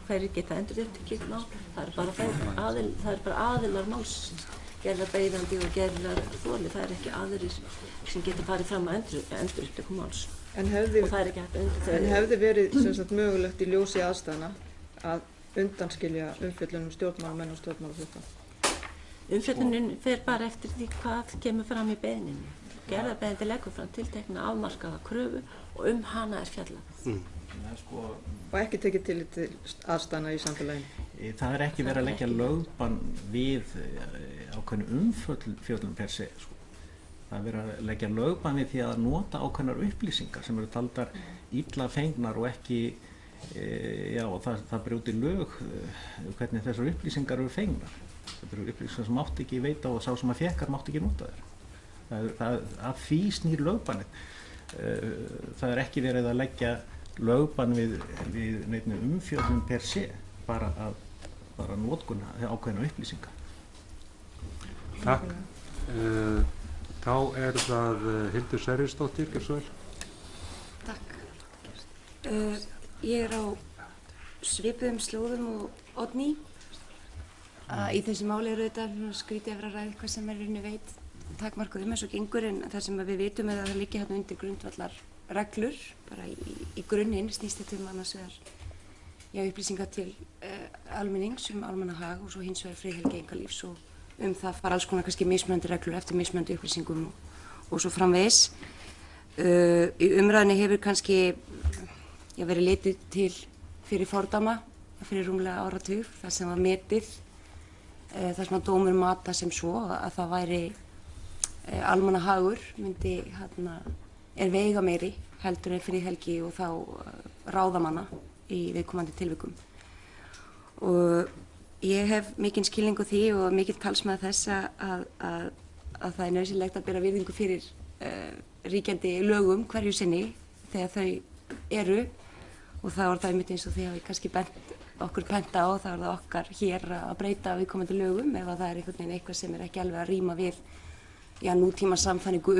hverjir geta endurupptekið mál. Það er bara aðilar málsins, gerðarbeiðandi og gerðarþoli, það er ekki aðrir sem geta farið fram að endurupptöku máls.
En hefði verið mögulegt í ljósi aðstæðna að undanskilja umfjöllun stjórnmálamenn og stjórnmálaflokka?
Umfjöllunin fer bara eftir því hvað kemur fram í beiðninni. Gerðarbeiðandi leggur fram tiltekna afmarkaða kröfu og hana er fjallað.
Og ekki tekið til aðstæðna í samfélaginu?
Það er ekki verið að leggja lögbann við ákveðnu umfjöllun per se. Það er verið að leggja lögbann við því að nota ákveðnar upplýsingar sem eru taldar illa fengnar og ekki, það brjóti lög hvernig þessar upplýsingar eru fengnar. Þetta eru upplýsingar sem mátti ekki veita og sá sem að fekkar mátti ekki nota þér. Að því snýr lögbannið. Það er ekki verið að leggja lögbann við neinni umfjöllun per se, bara notkun ákveðna upplýsingar.
Takk. Þá er það Hildur Sverrisdóttir, gjörðu svo vel.
Takk. Ég er á svipuðum slóðum og Oddný. Í þessu máli er auðvitað skrítið að ræða eitthvað sem veit takmarkuð eins og gengur, en það sem við vitum er að það liggja hérna undir grundvallar reglur, bara í grunninn snýst þetta annars vegar upplýsingar til almennings almannahag og svo hins vegar friðhelgi einkalífs og það fara alls konar kannski mismunandi reglur eftir mismunandi upplýsingum og svo framvegis. Í umræðinni hefur kannski verið litið til fyrir fordæma fyrir rúmlega áratug, það sem var metið, það sem að dómur mata sem svo að það væri almannahagur er veigameiri heldur en friðhelgi og þá ráðamanna í viðkomandi tilvikum. Og ég hef mikinn skilning á því og mikill talsmaður þess að það er nauðsynlegt að bera virðingu fyrir ríkjandi lögum hverju sinni þegar þau eru, og þá er það einmitt eins og því að við kannski okkur benda á, þá er það okkar hér að breyta viðkomandi lögum ef það er einhvern veginn eitthvað sem er ekki alveg að ríma við nútíma samfæningu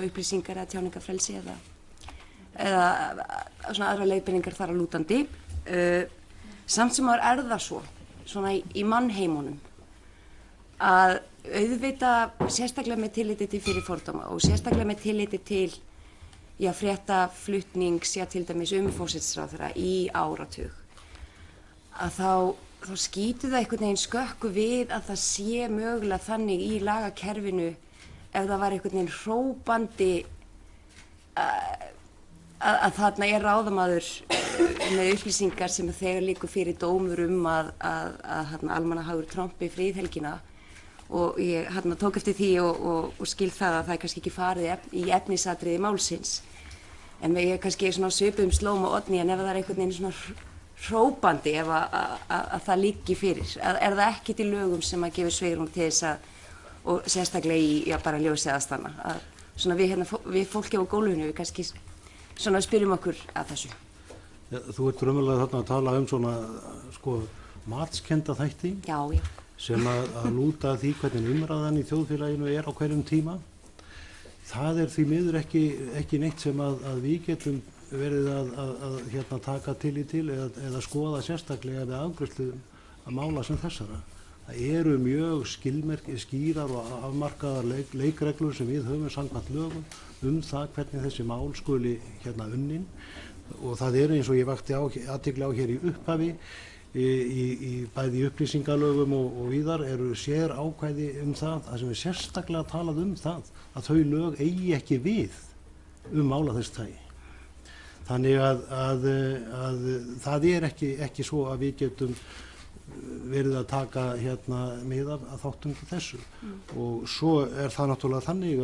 upplýsingar eða tjáningafrelsi eða svona aðra leiðbeiningar þar að lútandi. Samt sem áður er það svona í mannheimunum að auðvita sérstaklega með tilliti til fyrir fordóma og sérstaklega með tilliti til fréttaflutnings til dæmis forsætisráðherra í áratug, að þá skýtur það einhvern veginn skökku við að það sé mögulega þannig í lagakerfinu ef það var einhvern veginn hrópandi að þarna er ráðamaður með upplýsingar sem þegar liggur fyrir dómur að almannahagur trompi friðhelgina og ég tók eftir því og skil það að það kannski ekki farið í efnisatriði málsins. En ég kannski svona svipuðum slóm og Oddný, en ef það einhvern veginn svona hrópandi ef að það liggi fyrir, það ekkert í lögum sem að gefa svigrúm til þess að, og sérstaklega í bara ljósið aðstæðna, að svona við fólki á gólfinu við kannski svona spyrjum okkur að þessu.
Ja, þú ert raunverulega þarna að tala svona sko matskennda þætti.
Já.
Sem að lúta því hvernig umræðan í þjóðfélaginu á hverjum tíma. Það því miður ekki neitt sem að við getum verið að taka tillit til eða skoða sérstaklega við afgreiðslu að mála sem þessara. Það eru mjög skýrar og afmarkaðar leikreglur sem við höfum samkvæmt lögum það hvernig þessi mál skuli unnin, og það eins og ég vakti athygli á hér í upphafi í bæði upplýsingalögum og víðar eru sér ákvæði það sem við sérstaklega talað það að þau lög eigi ekki við mála þess tagi. Þannig að það ekki svo að við getum verið að taka mið af þáttum þessu. Og svo það náttúrulega þannig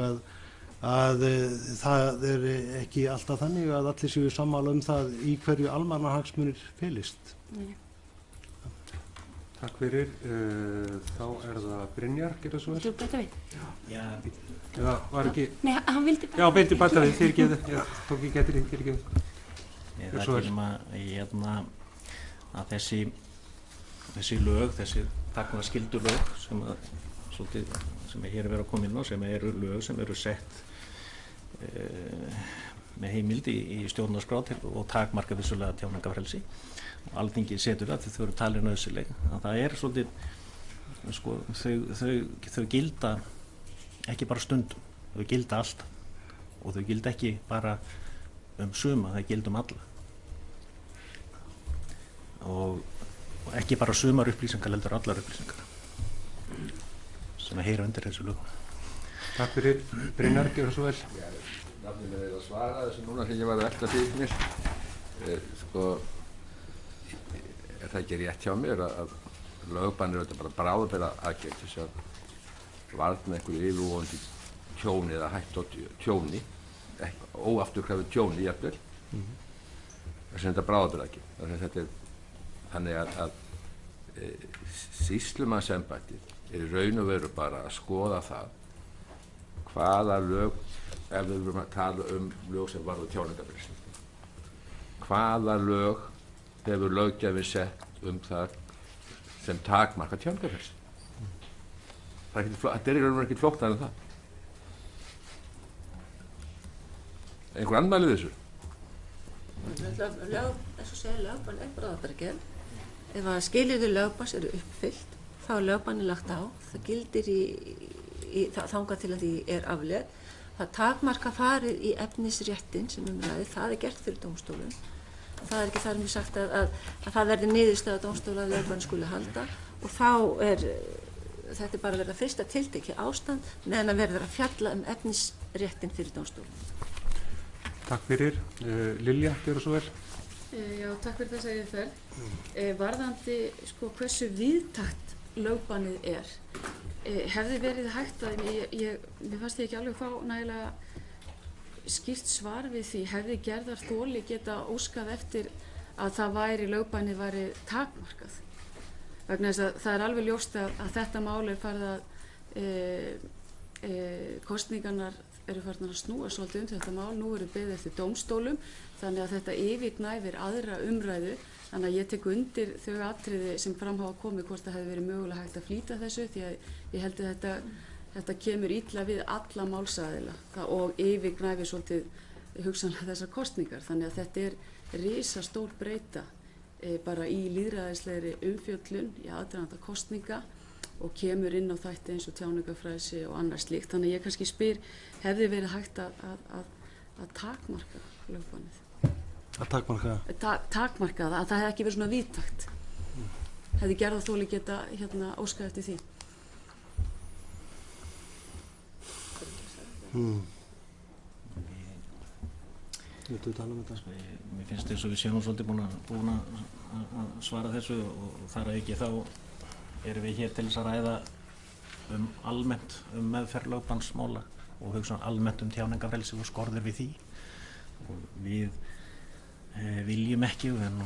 að það ekki alltaf þannig að allir séu sammála það í hverju almannahagsmunir felist.
Takk fyrir. Þá það Brynjar, gerðu svo vel.
Þú bæta við?
Já. Eða var ekki...
Nei, hann vildi bæta við.
Já, vildi bæta við, fyrirgefðu. Ég tók ekki eftir því, fyrirgefðu.
Það ekki að þessi lög, þessi takmarkaskyldu lög sem hér verið að koma inn á, sem eru lög sem eru sett með heimild í stjórnarskrá og takmarka vissulega tjáningarfrelsi. Alþingi setur það því þau eru talin nauðsynleg. Það svolítið sko, þau gilda ekki bara stundum, þau gilda alltaf og þau gilda ekki bara suma, þau gilda alla og ekki bara sumar upplýsingar heldur allar upplýsingar sem heyra undir þessu lögum.
Takk fyrir. Brynjar, gjörðu svo vel.
Nafninu að svara þessu núna sem ég var að velta fyrir mér. Sko, það ekki rétt hjá mér að lögbannir auðvitað bara bráðabera aðgerð til þess að varna einhverju yfirvofandi tjóni eða hættu á tjóni, óafturkræfu tjóni jafnvel. Þess að þetta bráðabera aðgerð. Þannig að sýslumannsembættið í raun og veru bara að skoða það hvaða lög, ef við erum að tala lög sem varða tjáningarfrelsi, hvaða lög hefur löggjafinn sett það sem takmarka tjáningarfrelsi. Þetta í raun og veru ekkert flóknara en það. Einhver andmæli þessu?
Eins og segja, lögbann bráðabirgðagerð. Ef að skilyrði lögbanns eru uppfyllt, þá lögbann lagt á. Það gildir þangað til að því afleitt. Það takmarka farið í efnisréttin sem ræðið, það gert fyrir dómstólum. Það ekki þar með sagt að það verði niðurstaða dómstóla að lögbann skuli halda, og þá þetta bara verið að fyrsta tiltekið ástand meðan að verður að fjalla efnisréttin fyrir dómstólum.
Takk fyrir. Lilja, gjörðu svo vel.
Já, takk fyrir þessa yfirferð. Varðandi hversu víðtækt lögbannið hefði verið hægt að, mér fannst ég ekki alveg fá nægilega skýrt svar við því, hefði gerðarþoli geta óskað eftir að lögbannið væri takmarkað. Vegna þess að það alveg ljóst að þetta mál farið að kosningarnar eru farnar að snúa svolítið þetta mál, nú eru beðið eftir dómstólum, þannig að þetta yfirgnæfir aðra umræðu, þannig að ég tek undir þau atriði sem fram hafa komið hvort það hefði verið mögulega hægt að flýta þessu, því að ég held að þetta kemur illa við alla málsaðila og yfirgnæfir svolítið hugsanlega þessar kosningar, þannig að þetta risastór breyta bara í lýðræðislegri umfjöllun í aðdraganda kosninga og kemur inn á þætti eins og tjáningarfrelsi og annað slíkt. Þannig að ég kannski spyr, hefði verið hægt að takmarka lögbannið?
Að takmarka?
Takmarka það, að það hefði ekki verið svona víðtækt. Hefði gerðarþoli geta óskað eftir því?
Viltu tala um þetta?
Mér finnst eins og við séum svolítið búin að svara þessu og þar að ekki þá erum við hér til þess að ræða almennt meðferð lögbannsmála og hugsa almennt tjáningafrelsi og skorður við því. Og við viljum ekki reyna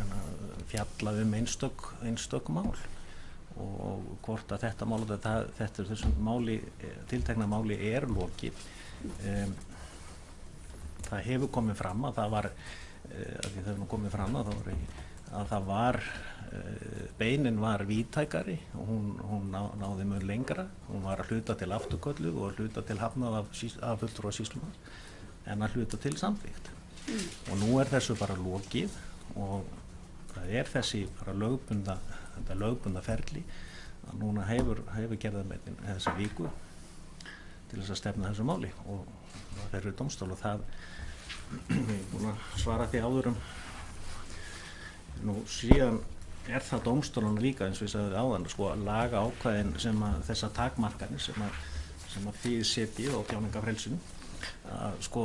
að fjalla einstök mál og hvort að þetta mál, þetta þessum tiltekna máli lokið. Það hefur komið fram að það var, beinin var víðtækari og hún náði mun lengra. Hún var að hluta til afturkölluð og að hluta til hafnað af fulltrúa sýslumanns en að hluta til samþykkt. Og nú þessu bara lokið og það þessi bara lögbundna ferli að núna hefur gerðarmeitin þessa viku til þess að stefna þessu máli og það fer við dómstól og það ég er búin að svara því áður nú síðan það dómstólana líka eins og ég sagði áðan sko að laga ákvæðin sem að þessa takmarkanir sem að þið setjið á tjáningafrelsinu sko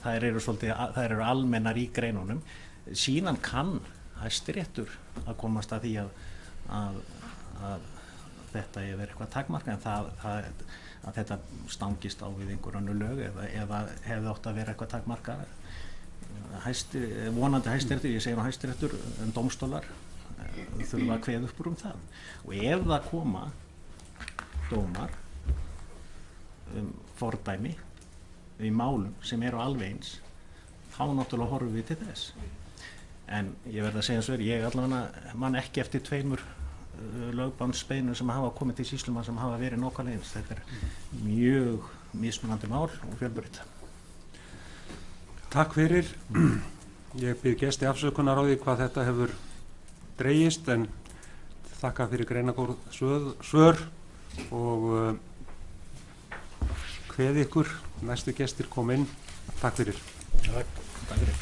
þær eru almennar í greinunum síðan kann Hæstiréttur að komast að því að þetta verið eitthvað takmarka en að þetta stangist á við einhver önnur lög eða hefði átt að vera eitthvað takmarka vonandi Hæstiréttur, ég segi nú Hæstiréttur en dómstólar þurfa að kveða upp úr það og ef það koma dómar fordæmi í málum sem eru alveg eins þá náttúrulega horfum við til þess en ég verð að segja eins og ég allavega man ekki eftir 2 lögbannsbeiðnum sem hafa komið til sýslumann sem hafa verið nákvæmlega eins. Þetta mjög mismunandi mál og fjölbreytt.
Takk fyrir. Ég bið gesti afsökunar á því hvað þetta hefur dregist en þakka fyrir greinagóð svör og kveð ykkur næstu gestir kom inn. Takk fyrir.
Takk fyrir.